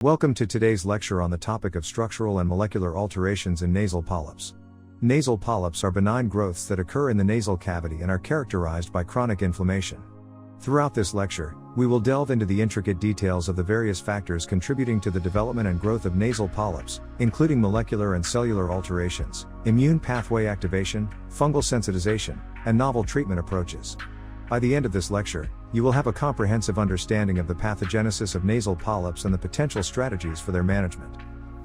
Welcome to today's lecture on the topic of structural and molecular alterations in nasal polyps. Nasal polyps are benign growths that occur in the nasal cavity and are characterized by chronic inflammation. Throughout this lecture, we will delve into the intricate details of the various factors contributing to the development and growth of nasal polyps, including molecular and cellular alterations, immune pathway activation, fungal sensitization, and novel treatment approaches. By the end of this lecture, you will have a comprehensive understanding of the pathogenesis of nasal polyps and the potential strategies for their management.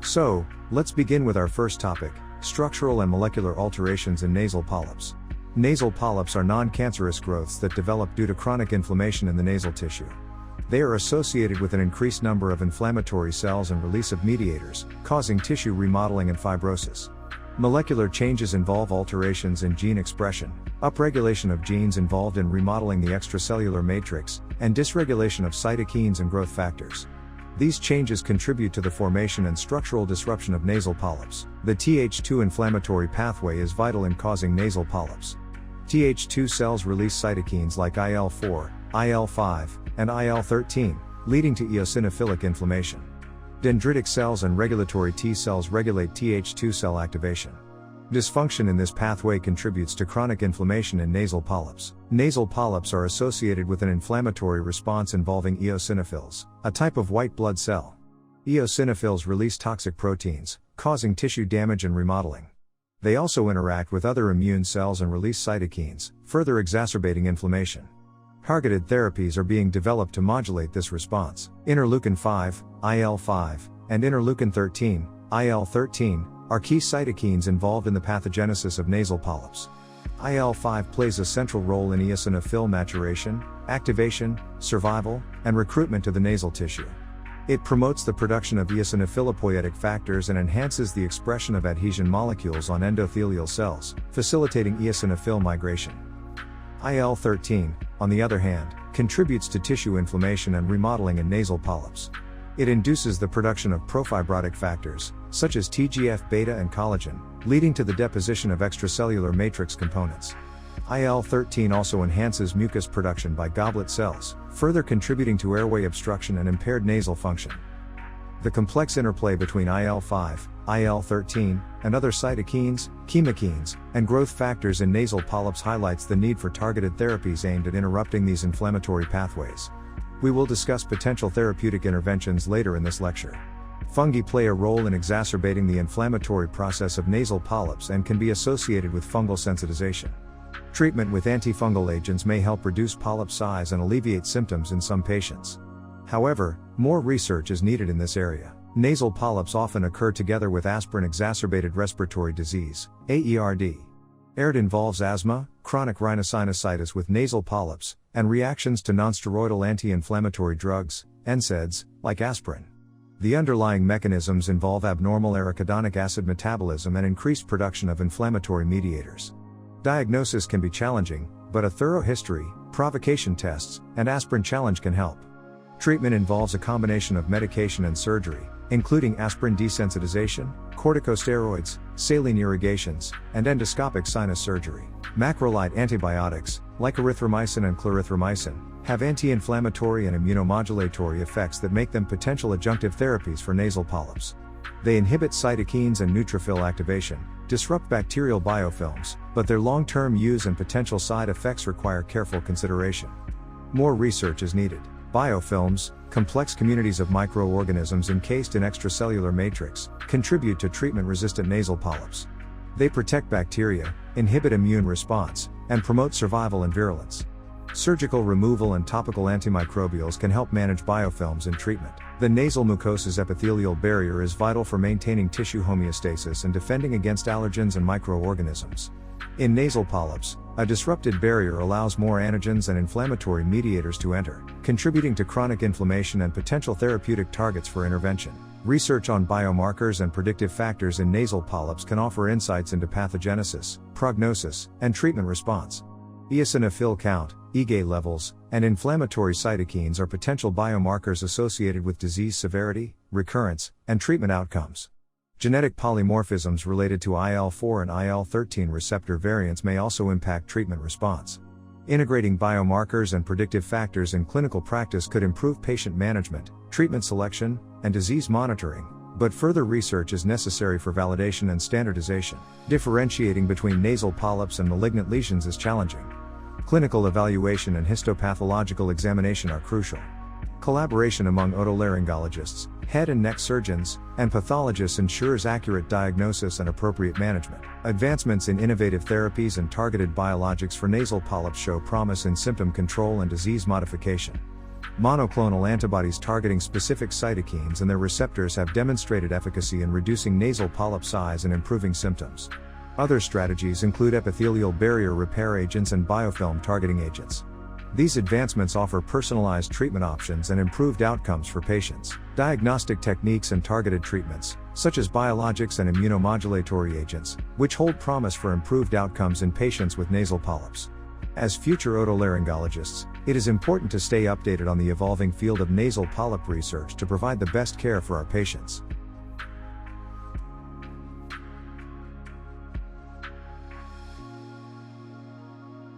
So, let's begin with our first topic, structural and molecular alterations in nasal polyps. Nasal polyps are non-cancerous growths that develop due to chronic inflammation in the nasal tissue. They are associated with an increased number of inflammatory cells and release of mediators, causing tissue remodeling and fibrosis. Molecular changes involve alterations in gene expression, upregulation of genes involved in remodeling the extracellular matrix, and dysregulation of cytokines and growth factors. These changes contribute to the formation and structural disruption of nasal polyps. The Th2 inflammatory pathway is vital in causing nasal polyps. Th2 cells release cytokines like IL-4, IL-5, and IL-13, leading to eosinophilic inflammation. Dendritic cells and regulatory T cells regulate Th2 cell activation. Dysfunction in this pathway contributes to chronic inflammation in nasal polyps. Nasal polyps are associated with an inflammatory response involving eosinophils, a type of white blood cell. Eosinophils release toxic proteins, causing tissue damage and remodeling. They also interact with other immune cells and release cytokines, further exacerbating inflammation. Targeted therapies are being developed to modulate this response. Interleukin-5, IL-5, and interleukin-13, IL-13, are key cytokines involved in the pathogenesis of nasal polyps. IL-5 plays a central role in eosinophil maturation, activation, survival, and recruitment to the nasal tissue. It promotes the production of eosinophilipoietic factors and enhances the expression of adhesion molecules on endothelial cells, facilitating eosinophil migration. IL-13, on the other hand, contributes to tissue inflammation and remodeling in nasal polyps. It induces the production of profibrotic factors, such as TGF-beta and collagen, leading to the deposition of extracellular matrix components. IL-13 also enhances mucus production by goblet cells, further contributing to airway obstruction and impaired nasal function. The complex interplay between IL-5, IL-13, and other cytokines, chemokines, and growth factors in nasal polyps highlights the need for targeted therapies aimed at interrupting these inflammatory pathways. We will discuss potential therapeutic interventions later in this lecture. Fungi play a role in exacerbating the inflammatory process of nasal polyps and can be associated with fungal sensitization. Treatment with antifungal agents may help reduce polyp size and alleviate symptoms in some patients. However, more research is needed in this area. Nasal polyps often occur together with aspirin-exacerbated respiratory disease, AERD. AERD involves asthma, chronic rhinosinusitis with nasal polyps, and reactions to nonsteroidal anti-inflammatory drugs, NSAIDs, like aspirin. The underlying mechanisms involve abnormal arachidonic acid metabolism and increased production of inflammatory mediators. Diagnosis can be challenging, but a thorough history, provocation tests, and aspirin challenge can help. Treatment involves a combination of medication and surgery, including aspirin desensitization, corticosteroids, saline irrigations, and endoscopic sinus surgery. Macrolide antibiotics, like erythromycin and clarithromycin, have anti-inflammatory and immunomodulatory effects that make them potential adjunctive therapies for nasal polyps. They inhibit cytokines and neutrophil activation, disrupt bacterial biofilms, but their long-term use and potential side effects require careful consideration. More research is needed. Biofilms, complex communities of microorganisms encased in extracellular matrix, contribute to treatment-resistant nasal polyps. They protect bacteria, inhibit immune response, and promote survival and virulence. Surgical removal and topical antimicrobials can help manage biofilms in treatment. The nasal mucosa's epithelial barrier is vital for maintaining tissue homeostasis and defending against allergens and microorganisms. In nasal polyps, a disrupted barrier allows more antigens and inflammatory mediators to enter, contributing to chronic inflammation and potential therapeutic targets for intervention. Research on biomarkers and predictive factors in nasal polyps can offer insights into pathogenesis, prognosis, and treatment response. Eosinophil count, IgA levels, and inflammatory cytokines are potential biomarkers associated with disease severity, recurrence, and treatment outcomes. Genetic polymorphisms related to IL-4 and IL-13 receptor variants may also impact treatment response. Integrating biomarkers and predictive factors in clinical practice could improve patient management, treatment selection, and disease monitoring, but further research is necessary for validation and standardization. Differentiating between nasal polyps and malignant lesions is challenging. Clinical evaluation and histopathological examination are crucial. Collaboration among otolaryngologists, head and neck surgeons, and pathologists ensures accurate diagnosis and appropriate management. Advancements in innovative therapies and targeted biologics for nasal polyps show promise in symptom control and disease modification. Monoclonal antibodies targeting specific cytokines and their receptors have demonstrated efficacy in reducing nasal polyp size and improving symptoms. Other strategies include epithelial barrier repair agents and biofilm targeting agents. These advancements offer personalized treatment options and improved outcomes for patients. Diagnostic techniques and targeted treatments, such as biologics and immunomodulatory agents, which hold promise for improved outcomes in patients with nasal polyps. As future otolaryngologists, it is important to stay updated on the evolving field of nasal polyp research to provide the best care for our patients.